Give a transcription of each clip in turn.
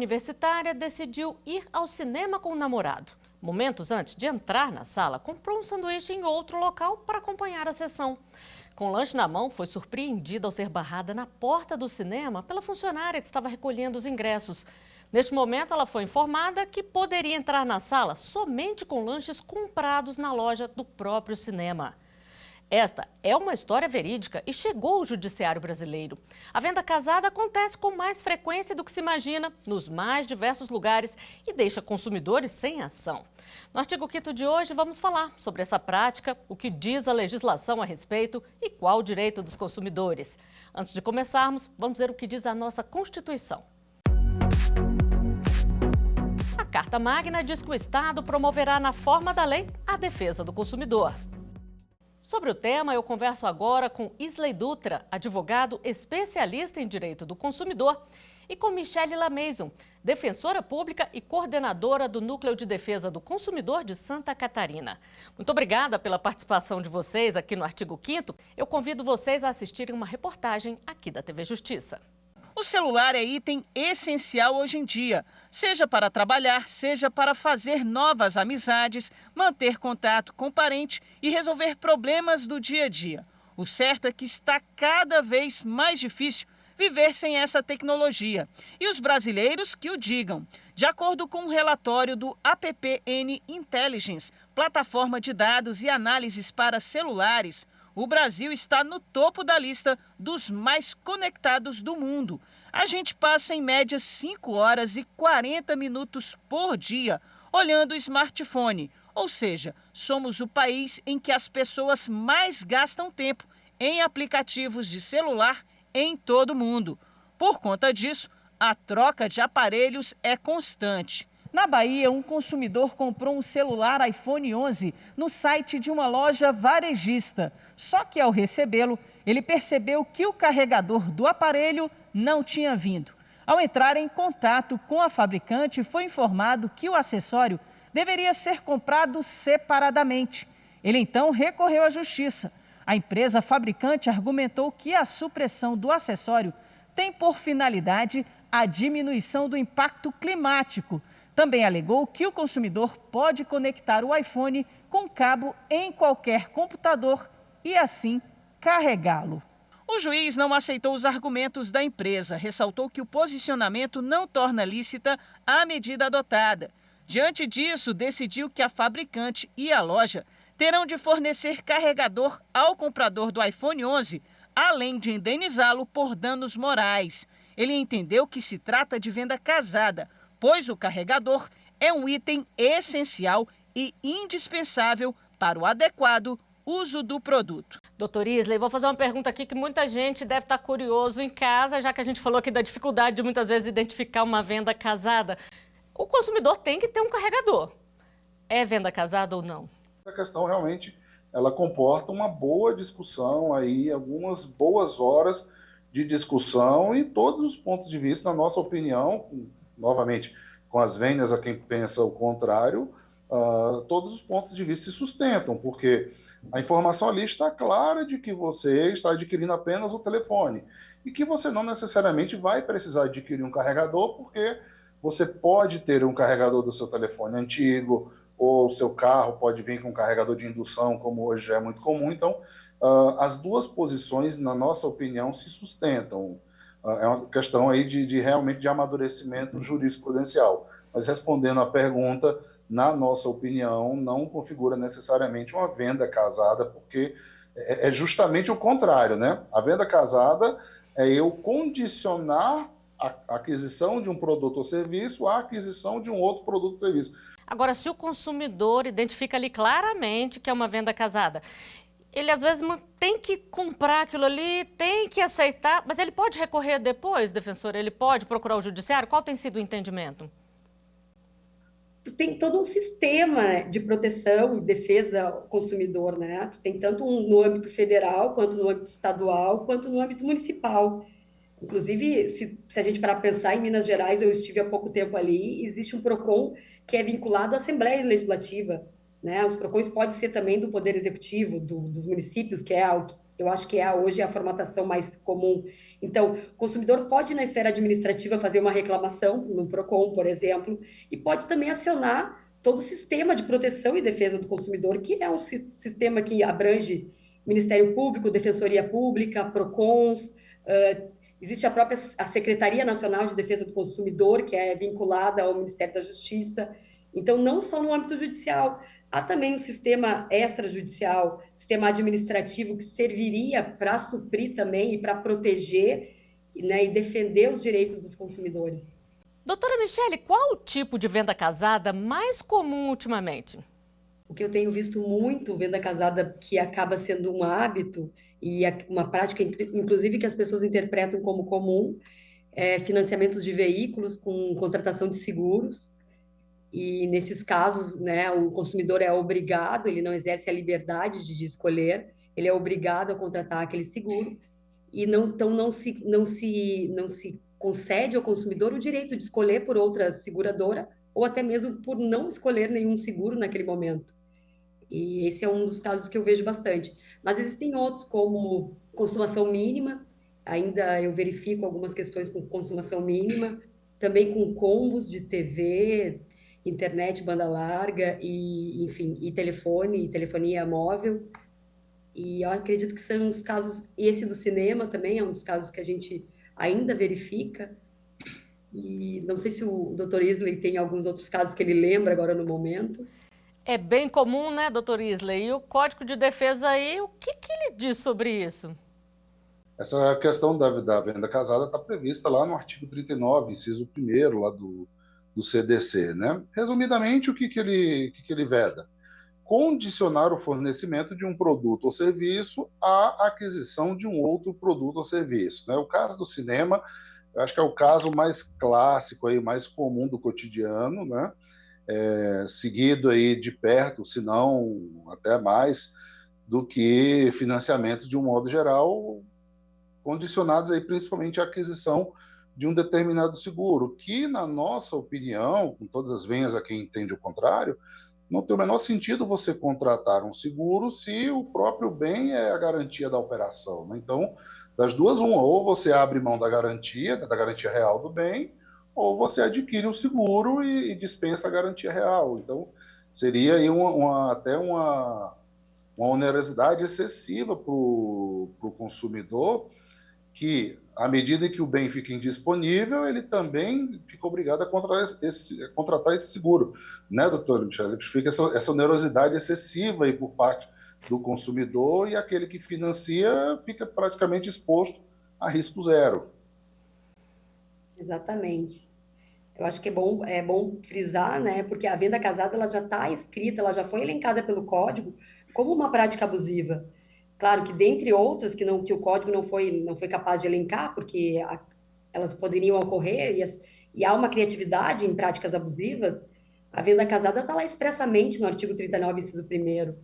universitária decidiu ir ao cinema com o namorado. Momentos antes de entrar na sala, comprou um sanduíche em outro local para acompanhar a sessão. Com o lanche na mão, foi surpreendida ao ser barrada na porta do cinema pela funcionária que estava recolhendo os ingressos. Neste momento, ela foi informada que poderia entrar na sala somente com lanches comprados na loja do próprio cinema. Esta é uma história verídica e chegou ao judiciário brasileiro. A venda casada acontece com mais frequência do que se imagina, nos mais diversos lugares e deixa consumidores sem ação. No artigo 5º de hoje vamos falar sobre essa prática, o que diz a legislação a respeito e qual o direito dos consumidores. Antes de começarmos, vamos ver o que diz a nossa Constituição. A Carta Magna diz que o Estado promoverá na forma da lei a defesa do consumidor. Sobre o tema, eu converso agora com Isley Dutra, advogado especialista em direito do consumidor, e com Michele Lameison, defensora pública e coordenadora do Núcleo de Defesa do Consumidor de Santa Catarina. Muito obrigada pela participação de vocês aqui no artigo 5º. Eu convido vocês a assistirem uma reportagem aqui da TV Justiça. O celular é item essencial hoje em dia, seja para trabalhar, seja para fazer novas amizades, manter contato com parente e resolver problemas do dia a dia. O certo é que está cada vez mais difícil viver sem essa tecnologia. E os brasileiros que o digam. De acordo com um relatório do AppN Intelligence, plataforma de dados e análises para celulares, o Brasil está no topo da lista dos mais conectados do mundo. A gente passa em média 5 horas e 40 minutos por dia olhando o smartphone. Ou seja, somos o país em que as pessoas mais gastam tempo em aplicativos de celular em todo o mundo. Por conta disso, a troca de aparelhos é constante. Na Bahia, um consumidor comprou um celular iPhone 11 no site de uma loja varejista. Só que ao recebê-lo, ele percebeu que o carregador do aparelho não tinha vindo. Ao entrar em contato com a fabricante, foi informado que o acessório deveria ser comprado separadamente. Ele então recorreu à justiça. A empresa fabricante argumentou que a supressão do acessório tem por finalidade a diminuição do impacto climático. Também alegou que o consumidor pode conectar o iPhone com cabo em qualquer computador e assim carregá-lo. O juiz não aceitou os argumentos da empresa, ressaltou que o posicionamento não torna lícita a medida adotada. Diante disso, decidiu que a fabricante e a loja terão de fornecer carregador ao comprador do iPhone 11, além de indenizá-lo por danos morais. Ele entendeu que se trata de venda casada, pois o carregador é um item essencial e indispensável para o adequado uso do produto. Doutor Isley, vou fazer uma pergunta aqui que muita gente deve estar curioso em casa, já que a gente falou aqui da dificuldade de muitas vezes identificar uma venda casada. O consumidor tem que ter um carregador. É venda casada ou não? A questão realmente, ela comporta uma boa discussão aí, algumas boas horas de discussão e todos os pontos de vista, na nossa opinião, novamente, com as vênias a quem pensa o contrário, todos os pontos de vista se sustentam, porque a informação ali está clara de que você está adquirindo apenas o telefone e que você não necessariamente vai precisar adquirir um carregador, porque você pode ter um carregador do seu telefone antigo, ou o seu carro pode vir com um carregador de indução, como hoje é muito comum. Então, as duas posições, na nossa opinião, se sustentam. É uma questão aí de realmente de amadurecimento jurisprudencial. Mas respondendo à pergunta, na nossa opinião, não configura necessariamente uma venda casada, porque é justamente o contrário, né? A venda casada é eu condicionar a aquisição de um produto ou serviço à aquisição de um outro produto ou serviço. Agora, se o consumidor identifica ali claramente que é uma venda casada, ele às vezes tem que comprar aquilo ali, tem que aceitar, mas ele pode recorrer depois, defensor? Ele pode procurar o judiciário? Qual tem sido o entendimento? Tu tem todo um sistema de proteção e defesa ao consumidor, né? Tu tem tanto no âmbito federal, quanto no âmbito estadual, quanto no âmbito municipal. Inclusive, se a gente parar para pensar, em Minas Gerais, eu estive há pouco tempo ali, existe um PROCON que é vinculado à Assembleia Legislativa. né? Os PROCONs pode ser também do Poder Executivo, dos municípios, que é o que eu acho que hoje é a formatação mais comum. Então, o consumidor pode, na esfera administrativa, fazer uma reclamação no PROCON, por exemplo, e pode também acionar todo o sistema de proteção e defesa do consumidor, que é um sistema que abrange Ministério Público, Defensoria Pública, PROCONs, existe a Secretaria Nacional de Defesa do Consumidor, que é vinculada ao Ministério da Justiça. Então, não só no âmbito judicial, há também um sistema extrajudicial, sistema administrativo que serviria para suprir também e para proteger, né, e defender os direitos dos consumidores. Doutora Michele, qual o tipo de venda casada mais comum ultimamente? O que eu tenho visto muito, venda casada, que acaba sendo um hábito e uma prática, inclusive, que as pessoas interpretam como comum, é financiamentos de veículos com contratação de seguros. E nesses casos, né, o consumidor é obrigado, ele não exerce a liberdade de escolher, ele é obrigado a contratar aquele seguro e então não se concede ao consumidor o direito de escolher por outra seguradora ou até mesmo por não escolher nenhum seguro naquele momento. E esse é um dos casos que eu vejo bastante. Mas existem outros, como consumação mínima, ainda eu verifico algumas questões com consumação mínima, também com combos de TV, internet, banda larga e, enfim, e telefone, e telefonia móvel. E eu acredito que são os casos, esse do cinema também é um dos casos que a gente ainda verifica. E não sei se o Dr. Isley tem alguns outros casos que ele lembra agora no momento. É bem comum, né, doutor Isley? E o Código de Defesa aí, o que ele diz sobre isso? Essa questão da venda casada está prevista lá no artigo 39, inciso 1º, lá do CDC, né? Resumidamente, o que ele veda? Condicionar o fornecimento de um produto ou serviço à aquisição de um outro produto ou serviço, né? O caso do cinema, eu acho que é o caso mais clássico, aí, mais comum do cotidiano, né? Seguido aí de perto, se não até mais, do que financiamentos de um modo geral, condicionados aí principalmente à aquisição de um determinado seguro, que, na nossa opinião, com todas as venhas a quem entende o contrário, não tem o menor sentido você contratar um seguro se o próprio bem é a garantia da operação, né? Então, das duas, uma, ou você abre mão da garantia real do bem, ou você adquire um seguro e dispensa a garantia real. Então, seria aí até uma onerosidade excessiva para o consumidor, que, à medida que o bem fica indisponível, ele também fica obrigado a contratar esse seguro, né, doutor Michele? Fica essa onerosidade excessiva aí por parte do consumidor e aquele que financia fica praticamente exposto a risco zero. Exatamente. Eu acho que é bom frisar, né? Porque a venda casada ela já está escrita, ela já foi elencada pelo código como uma prática abusiva. Claro que dentre outras que o código não foi capaz de elencar, porque elas poderiam ocorrer e há uma criatividade em práticas abusivas, a venda casada está lá expressamente no artigo 39, inciso 1º.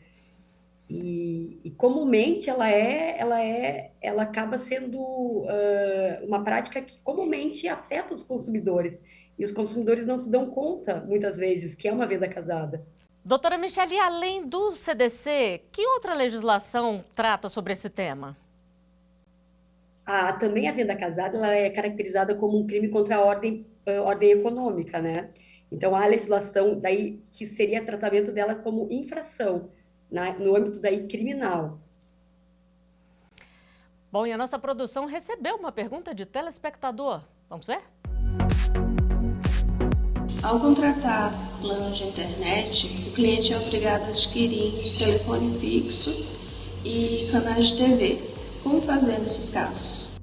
E comumente ela acaba sendo uma prática que comumente afeta os consumidores. E os consumidores não se dão conta, muitas vezes, que é uma venda casada. Doutora Michele, além do CDC, que outra legislação trata sobre esse tema? Também a venda casada ela é caracterizada como um crime contra a ordem econômica, né? Então, há a legislação daí que seria tratamento dela como infração, no âmbito daí criminal. Bom, e a nossa produção recebeu uma pergunta de telespectador. Vamos ver? Ao contratar planos de internet, o cliente é obrigado a adquirir telefone fixo e canais de TV. Como fazer nesses casos?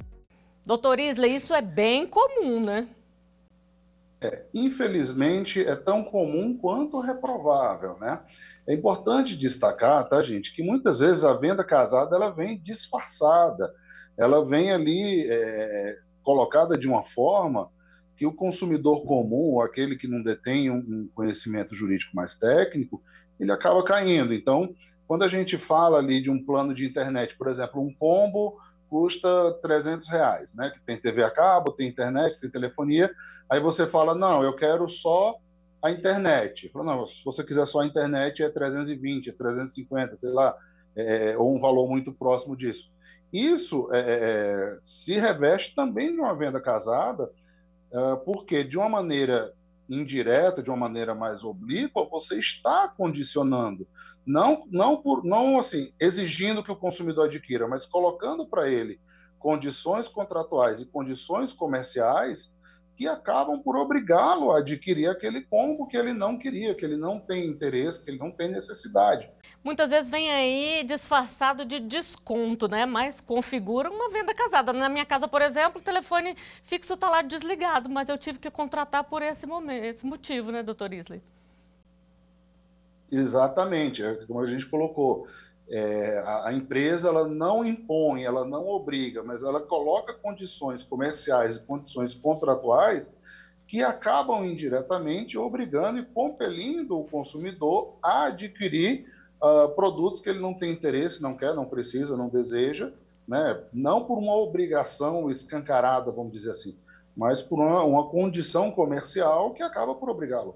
Doutor Isley, isso é bem comum, né? Infelizmente, é tão comum quanto reprovável, né? É importante destacar, tá, gente, que muitas vezes a venda casada ela vem disfarçada, ela vem ali colocada de uma forma que o consumidor comum, aquele que não detém um conhecimento jurídico mais técnico, ele acaba caindo. Então, quando a gente fala ali de um plano de internet, por exemplo, um combo custa R$300, né? Que tem TV a cabo, tem internet, tem telefonia. Aí você fala, não, eu quero só a internet. Falou, não, se você quiser só a internet é 320, é 350, sei lá, ou um valor muito próximo disso. Isso se reveste também de uma venda casada, porque de uma maneira indireta, de uma maneira mais oblíqua, você está condicionando, não assim exigindo que o consumidor adquira, mas colocando para ele condições contratuais e condições comerciais que acabam por obrigá-lo a adquirir aquele combo que ele não queria, que ele não tem interesse, que ele não tem necessidade. Muitas vezes vem aí disfarçado de desconto, né? Mas configura uma venda casada. Na minha casa, por exemplo, o telefone fixo está lá desligado, mas eu tive que contratar por esse motivo, né, doutor Isley? Exatamente, como a gente colocou. A empresa ela não impõe, ela não obriga, mas ela coloca condições comerciais e condições contratuais que acabam indiretamente obrigando e compelindo o consumidor a adquirir produtos que ele não tem interesse, não quer, não precisa, não deseja, né? Não por uma obrigação escancarada, vamos dizer assim, mas por uma condição comercial que acaba por obrigá-lo.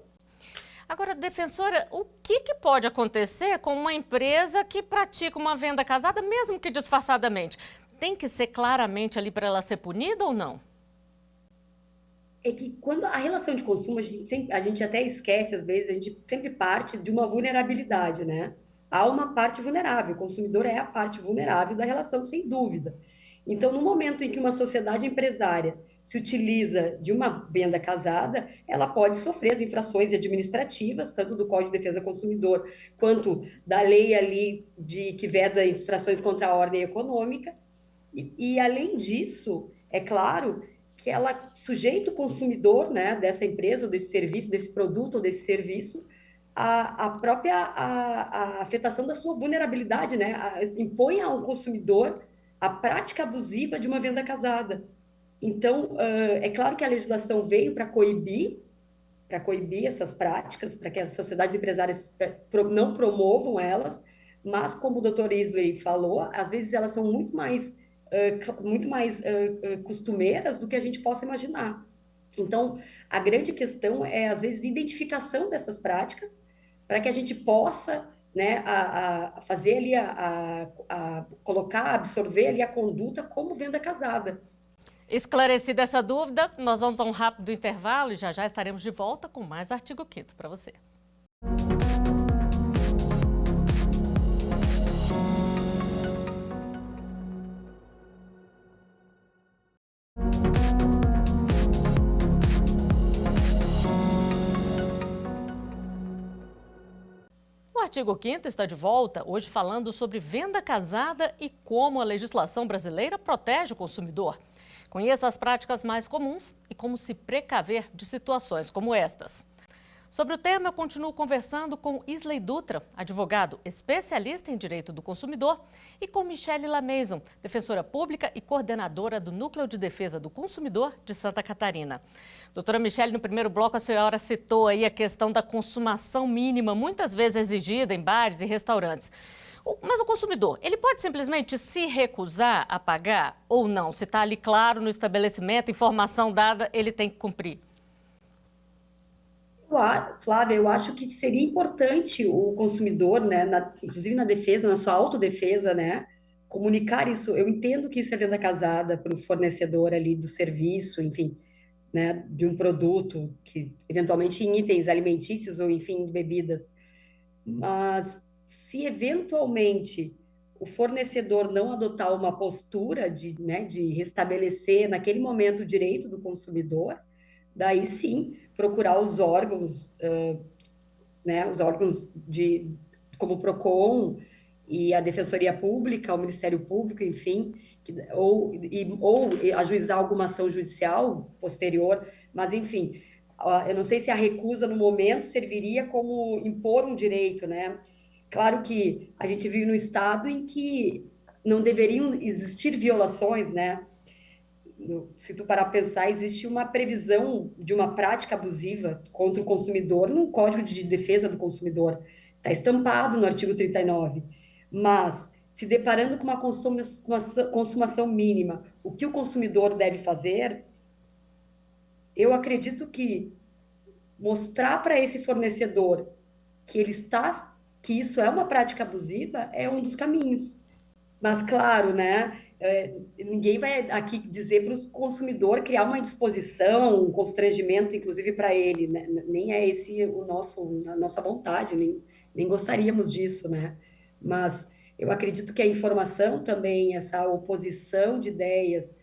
Agora, defensora, o que pode acontecer com uma empresa que pratica uma venda casada, mesmo que disfarçadamente? Tem que ser claramente ali para ela ser punida ou não? É que quando a relação de consumo, a gente até esquece, às vezes, a gente sempre parte de uma vulnerabilidade, né? Há uma parte vulnerável, o consumidor é a parte vulnerável da relação, sem dúvida. Então, no momento em que uma sociedade empresária se utiliza de uma venda casada, ela pode sofrer as infrações administrativas, tanto do Código de Defesa do Consumidor, quanto da lei ali que veda infrações contra a ordem econômica. Além disso, é claro que ela sujeita o consumidor, né, dessa empresa, ou desse serviço, desse produto ou desse serviço, a afetação da sua vulnerabilidade, né, impõe ao consumidor a prática abusiva de uma venda casada. Então, é claro que a legislação veio para coibir essas práticas, para que as sociedades empresárias não promovam elas, mas como o Dr. Isley falou, às vezes elas são muito mais costumeiras do que a gente possa imaginar. Então, a grande questão é, às vezes, identificação dessas práticas para que a gente possa, né, a fazer ali, colocar, absorver ali a conduta como venda casada. Esclarecida essa dúvida, nós vamos a um rápido intervalo e já já estaremos de volta com mais Artigo 5º para você. O Artigo 5º está de volta, hoje falando sobre venda casada e como a legislação brasileira protege o consumidor. Conheça as práticas mais comuns e como se precaver de situações como estas. Sobre o tema, eu continuo conversando com Isley Dutra, advogado especialista em direito do consumidor, e com Michele Lameison, defensora pública e coordenadora do Núcleo de Defesa do Consumidor de Santa Catarina. Doutora Michele, no primeiro bloco a senhora citou aí a questão da consumação mínima, muitas vezes exigida em bares e restaurantes. Mas o consumidor, ele pode simplesmente se recusar a pagar ou não? Se está ali claro no estabelecimento, informação dada, ele tem que cumprir? Flávia, eu acho que seria importante o consumidor, né, inclusive na defesa, na sua autodefesa, né, comunicar isso. Eu entendo que isso é venda casada para o fornecedor ali do serviço, enfim, né, de um produto que eventualmente em itens alimentícios ou enfim bebidas. Mas se eventualmente o fornecedor não adotar uma postura né, de restabelecer naquele momento o direito do consumidor, daí sim procurar os órgãos, né, os órgãos como o PROCON e a Defensoria Pública, o Ministério Público, enfim, ou ajuizar alguma ação judicial posterior, mas enfim, eu não sei se a recusa no momento serviria como impor um direito, né? Claro que a gente vive num estado em que não deveriam existir violações, né? Se tu parar a pensar, existe uma previsão de uma prática abusiva contra o consumidor no Código de Defesa do Consumidor. Está estampado no artigo 39. Mas, se deparando com uma consumação mínima, o que o consumidor deve fazer, eu acredito que mostrar para esse fornecedor que que isso é uma prática abusiva é um dos caminhos. Mas, claro, né, ninguém vai aqui dizer para o consumidor criar uma indisposição, um constrangimento, inclusive para ele, né? Nem é esse a nossa vontade, nem gostaríamos disso, né? Mas eu acredito que a informação também, essa oposição de ideias,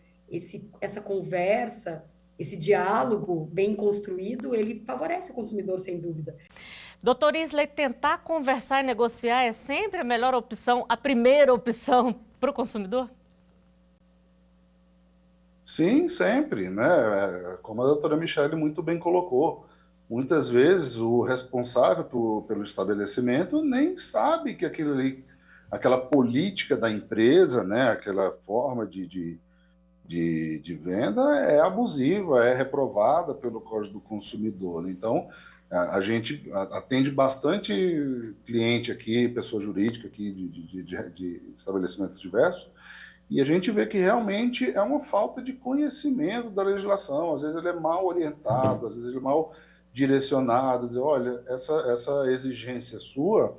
essa conversa, esse diálogo bem construído, ele favorece o consumidor, sem dúvida. Doutor Isley, tentar conversar e negociar é sempre a melhor opção, a primeira opção para o consumidor? Sim, sempre, né? Como a doutora Michele muito bem colocou, muitas vezes o responsável pelo estabelecimento nem sabe que aquela política da empresa, né? Aquela forma de venda é abusiva, é reprovada pelo Código do Consumidor. Então, a gente atende bastante cliente aqui, pessoa jurídica aqui de estabelecimentos diversos, e a gente vê que realmente é uma falta de conhecimento da legislação. Às vezes ele é mal orientado, às vezes ele é mal direcionado, dizer, olha, essa exigência sua,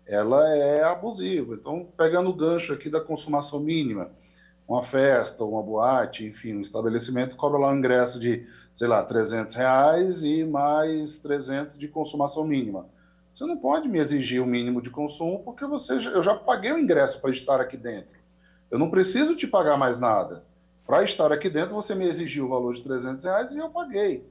ela é abusiva. Então, pegando o gancho aqui da consumação mínima, uma festa, uma boate, enfim, um estabelecimento cobra lá um ingresso de, sei lá, R$300 e mais 300 de consumação mínima. Você não pode me exigir o mínimo de consumo porque eu já paguei o ingresso para estar aqui dentro. Eu não preciso te pagar mais nada. Para estar aqui dentro, você me exigiu o valor de R$300 e eu paguei.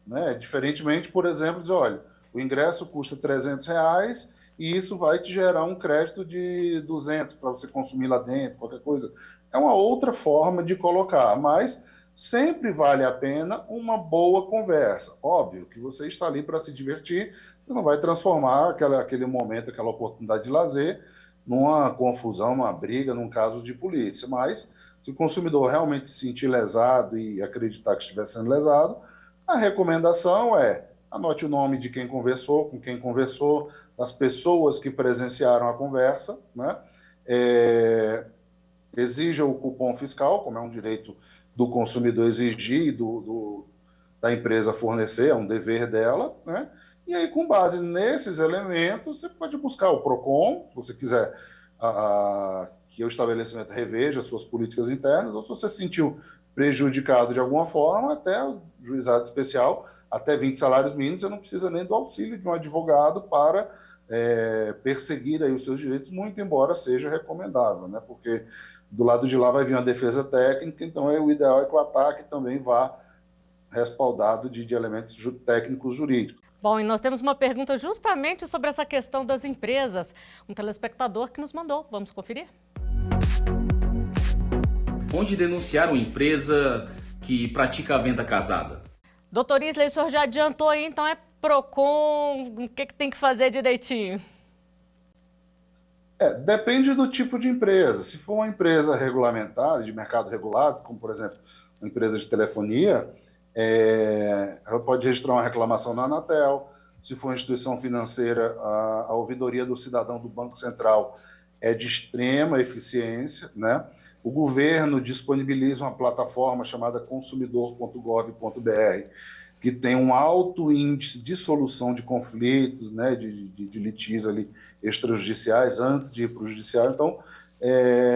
Né? Diferentemente, por exemplo, dizer, olha, o ingresso custa R$300 e isso vai te gerar um crédito de 200 para você consumir lá dentro, qualquer coisa. É uma outra forma de colocar, mas sempre vale a pena uma boa conversa. Óbvio que você está ali para se divertir, você não vai transformar aquele momento, aquela oportunidade de lazer, numa confusão, numa briga, num caso de polícia. Mas se o consumidor realmente se sentir lesado e acreditar que estiver sendo lesado, a recomendação é anote o nome de quem conversou, com quem conversou, das pessoas que presenciaram a conversa, né? Exija o cupom fiscal, como é um direito do consumidor exigir e da empresa fornecer, é um dever dela, né? E aí, com base nesses elementos, você pode buscar o PROCON, se você quiser que o estabelecimento reveja as suas políticas internas, ou se você se sentiu prejudicado de alguma forma, até o juizado especial, até 20 salários mínimos, você não precisa nem do auxílio de um advogado para perseguir aí os seus direitos, muito embora seja recomendável, né? Porque do lado de lá vai vir uma defesa técnica, então o ideal é que o ataque também vá respaldado de elementos técnicos jurídicos. Bom, e nós temos uma pergunta justamente sobre essa questão das empresas. Um telespectador que nos mandou. Vamos conferir? Onde denunciar uma empresa que pratica a venda casada? Doutor Isley, o senhor já adiantou aí, então é PROCON, o que tem que fazer direitinho? Depende do tipo de empresa. Se for uma empresa regulamentada, de mercado regulado, como, por exemplo, uma empresa de telefonia, ela pode registrar uma reclamação na Anatel. Se for uma instituição financeira, a ouvidoria do cidadão do Banco Central é de extrema eficiência, né? O governo disponibiliza uma plataforma chamada consumidor.gov.br, que tem um alto índice de solução de conflitos, né, de litígios ali extrajudiciais antes de ir para o judiciário. Então,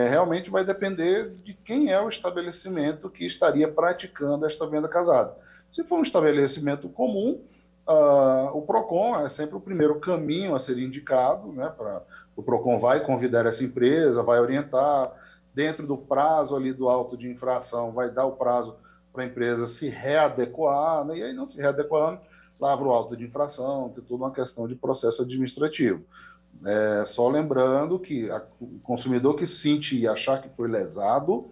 realmente vai depender de quem é o estabelecimento que estaria praticando esta venda casada. Se for um estabelecimento comum, o PROCON é sempre o primeiro caminho a ser indicado, né? O PROCON vai convidar essa empresa, vai orientar, dentro do prazo ali do auto de infração, vai dar o prazo para a empresa se readequar, né? E aí não se readequando, lavra o auto de infração, tem toda uma questão de processo administrativo. Só lembrando que o consumidor que sentir e achar que foi lesado,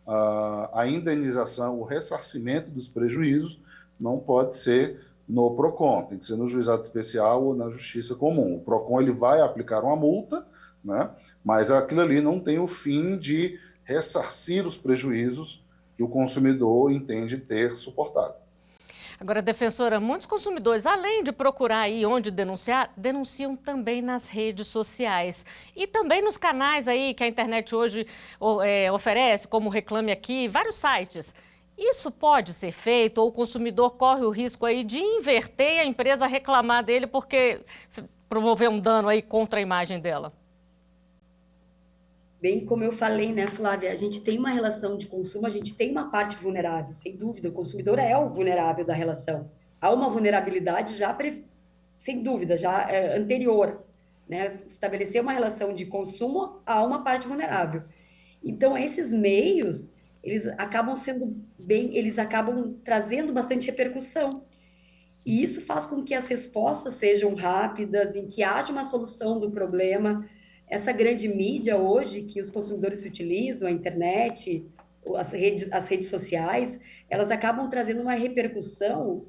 a indenização, o ressarcimento dos prejuízos não pode ser no PROCON, tem que ser no juizado especial ou na justiça comum. O PROCON ele vai aplicar uma multa, né? Mas aquilo ali não tem o fim de ressarcir os prejuízos que o consumidor entende ter suportado. Agora, defensora, muitos consumidores, além de procurar aí onde denunciar, denunciam também nas redes sociais e também nos canais aí que a internet hoje oferece, como Reclame Aqui, vários sites. Isso pode ser feito ou o consumidor corre o risco aí de inverter e a empresa reclamar dele porque promover um dano aí contra a imagem dela? Bem como eu falei, né, Flávia, a gente tem uma relação de consumo, a gente tem uma parte vulnerável, sem dúvida, o consumidor é o vulnerável da relação. Há uma vulnerabilidade já, sem dúvida, já anterior, né? Estabelecer uma relação de consumo a uma parte vulnerável. Então, esses meios, eles acabam sendo eles acabam trazendo bastante repercussão. E isso faz com que as respostas sejam rápidas, em que haja uma solução do problema. Essa grande mídia hoje que os consumidores se utilizam, a internet, as redes sociais, elas acabam trazendo uma repercussão,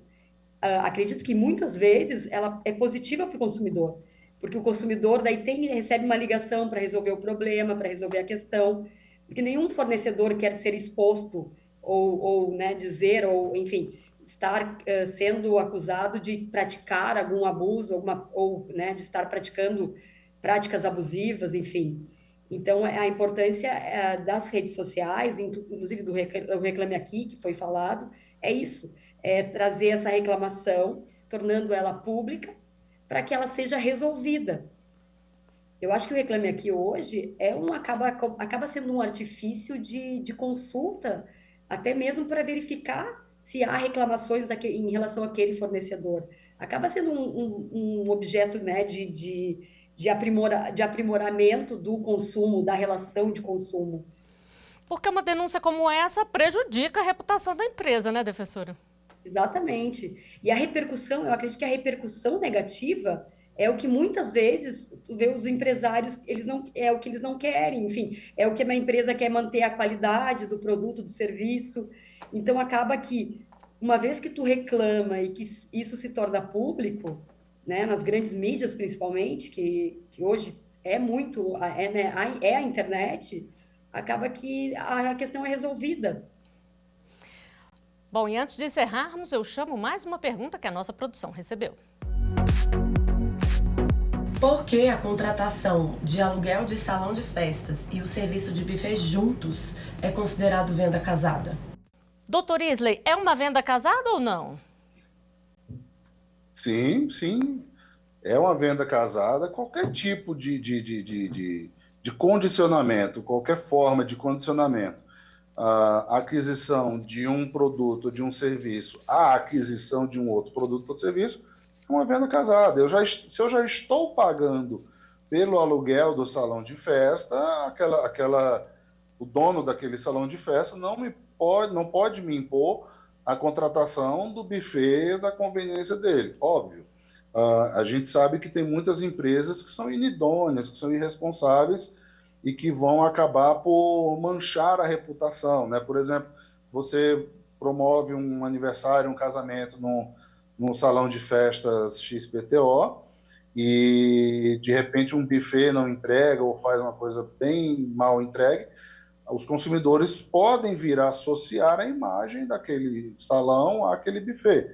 acredito que muitas vezes ela é positiva para o consumidor, porque o consumidor daí recebe uma ligação para resolver o problema, para resolver a questão, porque nenhum fornecedor quer ser exposto ou né, dizer, ou enfim, estar sendo acusado de praticar algum abuso, ou né, de estar praticando práticas abusivas, enfim. Então, a importância das redes sociais, inclusive do Reclame Aqui, que foi falado, é isso, é trazer essa reclamação, tornando ela pública, para que ela seja resolvida. Eu acho que o Reclame Aqui hoje acaba sendo um artifício de consulta, até mesmo para verificar se há reclamações em relação àquele fornecedor. Acaba sendo um objeto, né, de aprimoramento do consumo, da relação de consumo. Porque uma denúncia como essa prejudica a reputação da empresa, né, defensora? Exatamente. E a repercussão, eu acredito que a repercussão negativa é o que muitas vezes tu vê os empresários, é o que eles não querem, enfim, é o que uma empresa quer manter a qualidade do produto, do serviço. Então acaba que, uma vez que tu reclama e que isso se torna público, né, nas grandes mídias principalmente, que hoje é muito, né, é a internet, acaba que a questão é resolvida. Bom, e antes de encerrarmos, eu chamo mais uma pergunta que a nossa produção recebeu. Por que a contratação de aluguel de salão de festas e o serviço de buffet juntos é considerado venda casada? Doutor Isley, é uma venda casada ou não? Sim, sim. É uma venda casada. Qualquer tipo de condicionamento, qualquer forma de condicionamento, a aquisição de um produto, de um serviço, a aquisição de um outro produto ou serviço, é uma venda casada. Se eu já estou pagando pelo aluguel do salão de festa, o dono daquele salão de festa não pode me impor a contratação do buffet da conveniência dele, óbvio. A gente sabe que tem muitas empresas que são inidôneas, que são irresponsáveis e que vão acabar por manchar a reputação, né? Por exemplo, você promove um aniversário, um casamento num salão de festas XPTO e, de repente, um buffet não entrega ou faz uma coisa bem mal entregue, os consumidores podem vir a associar a imagem daquele salão àquele buffet,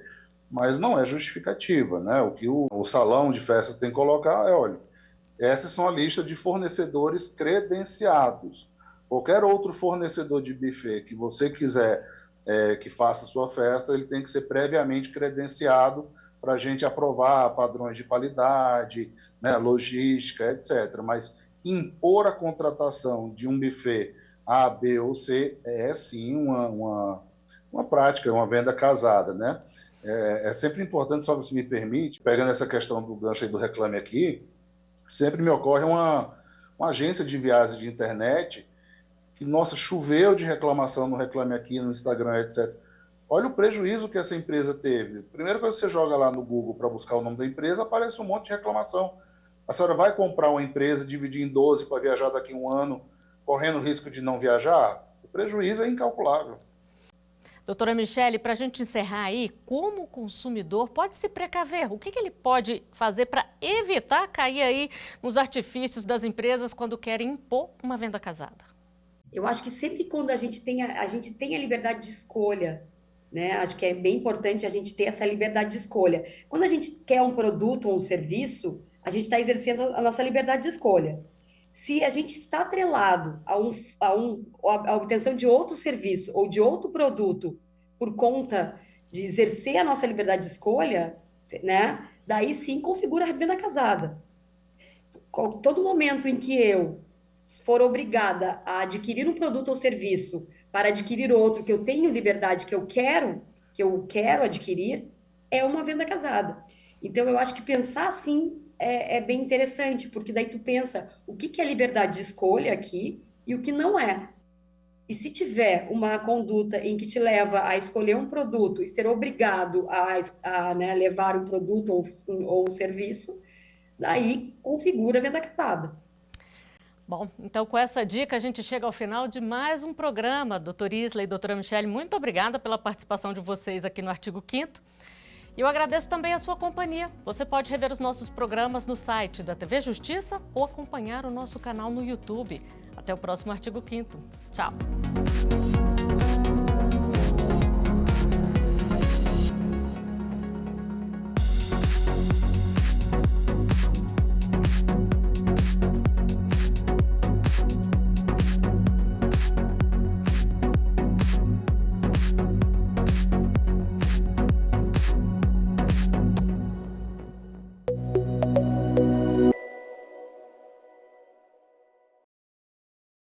mas não é justificativa, né? O que o salão de festa tem que colocar é, olha, essas são a lista de fornecedores credenciados. Qualquer outro fornecedor de buffet que você quiser que faça sua festa, ele tem que ser previamente credenciado para a gente aprovar padrões de qualidade, né, logística, etc. Mas impor a contratação de um buffet A, B ou C é sim uma prática, uma venda casada, né? É sempre importante, só se me permite, pegando essa questão do gancho aí do Reclame Aqui, sempre me ocorre uma agência de viagens de internet que, nossa, choveu de reclamação no Reclame Aqui, no Instagram, etc. Olha o prejuízo que essa empresa teve. Primeiro, quando você joga lá no Google para buscar o nome da empresa, aparece um monte de reclamação. A senhora vai comprar uma empresa, dividir em 12 para viajar daqui a um ano, correndo o risco de não viajar? O prejuízo é incalculável. Doutora Michele, para a gente encerrar aí, como o consumidor pode se precaver? O que ele pode fazer para evitar cair aí nos artifícios das empresas quando querem impor uma venda casada? Eu acho que sempre quando a gente tem a liberdade de escolha, né? Acho que é bem importante a gente ter essa liberdade de escolha. Quando a gente quer um produto ou um serviço, a gente está exercendo a nossa liberdade de escolha. Se a gente está atrelado à obtenção de outro serviço ou de outro produto por conta de exercer a nossa liberdade de escolha, né? Daí sim configura a venda casada. Todo momento em que eu for obrigada a adquirir um produto ou serviço para adquirir outro que eu tenho liberdade, que eu quero adquirir, é uma venda casada. Então, eu acho que pensar assim é bem interessante, porque daí tu pensa o que é liberdade de escolha aqui e o que não é. E se tiver uma conduta em que te leva a escolher um produto e ser obrigado né, levar um produto ou um serviço, daí configura a venda casada. Bom, então com essa dica a gente chega ao final de mais um programa. Doutor Isla e doutora Michele, muito obrigada pela participação de vocês aqui no Artigo 5º. E eu agradeço também a sua companhia. Você pode rever os nossos programas no site da TV Justiça ou acompanhar o nosso canal no YouTube. Até o próximo Artigo 5º. Tchau!